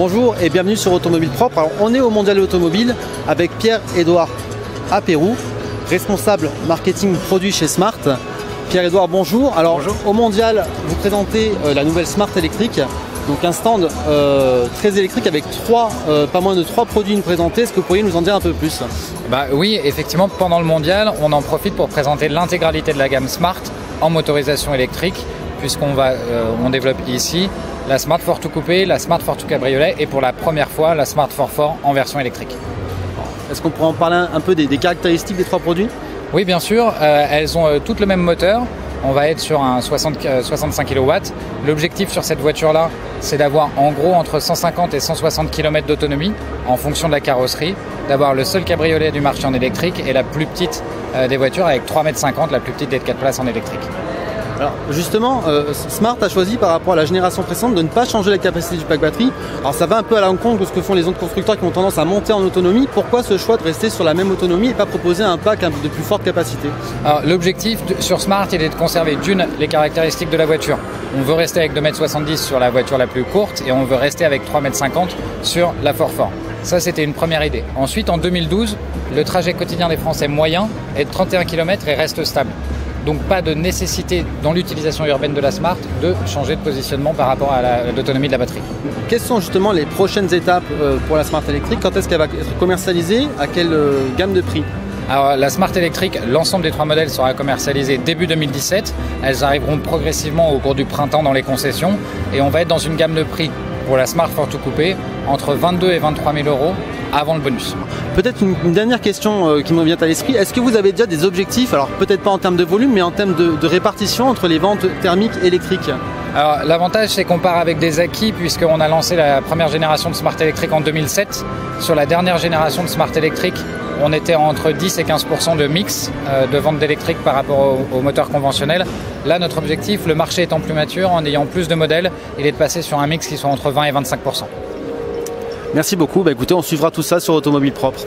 Bonjour et bienvenue sur Automobile Propre. Alors, on est au Mondial Automobile avec Pierre-Édouard Apérou, responsable marketing produit chez Smart. Pierre-Édouard, bonjour. Alors, bonjour. Au Mondial, vous présentez la nouvelle Smart électrique. Donc un stand très électrique avec pas moins de 3 produits présentés. Est-ce que vous pourriez nous en dire un peu plus? Oui, effectivement, pendant le Mondial, on en profite pour présenter l'intégralité de la gamme Smart en motorisation électrique, puisqu'on développe ici la Smart Fortwo Coupé, la Smart Fortwo Cabriolet et pour la première fois la Smart Forfort en version électrique. Est-ce qu'on pourrait en parler un peu des caractéristiques des 3 produits? Oui, bien sûr. Elles ont toutes le même moteur. On va être sur un 65 kW. L'objectif sur cette voiture-là, c'est d'avoir en gros entre 150 et 160 km d'autonomie en fonction de la carrosserie, d'avoir le seul cabriolet du marché en électrique et la plus petite des voitures avec 3,50 m, la plus petite des 4 places en électrique. Alors justement, Smart a choisi par rapport à la génération précédente de ne pas changer la capacité du pack batterie. Alors ça va un peu à l'encontre de ce que font les autres constructeurs qui ont tendance à monter en autonomie. Pourquoi ce choix de rester sur la même autonomie et pas proposer un pack de plus forte capacité? Alors l'objectif sur Smart il est de conserver les caractéristiques de la voiture. On veut rester avec 2,70 m sur la voiture la plus courte et on veut rester avec 3,50 m sur la Forfort. Ça c'était une première idée. Ensuite en 2012, le trajet quotidien des Français moyen est de 31 km et reste stable. Donc pas de nécessité dans l'utilisation urbaine de la Smart de changer de positionnement par rapport à l'autonomie de la batterie. Quelles sont justement les prochaines étapes pour la Smart électrique? Quand est-ce qu'elle va être commercialisée? À quelle gamme de prix? Alors la Smart électrique, l'ensemble des 3 modèles sera commercialisé début 2017. Elles arriveront progressivement au cours du printemps dans les concessions et on va être dans une gamme de prix pour la Smart Fortwo Coupé entre 22 000 et 23 000 euros avant le bonus. Peut-être une dernière question qui me vient à l'esprit. Est-ce que vous avez déjà des objectifs, alors peut-être pas en termes de volume, mais en termes de répartition entre les ventes thermiques et électriques? Alors l'avantage c'est qu'on part avec des acquis puisqu'on a lancé la première génération de Smart électrique en 2007. Sur la dernière génération de Smart électrique, on était entre 10 et 15% de mix de vente d'électrique par rapport au moteur conventionnel. Là notre objectif, le marché étant plus mature, en ayant plus de modèles, il est de passer sur un mix qui soit entre 20 et 25%. Merci beaucoup. Écoutez, on suivra tout ça sur Automobile Propre.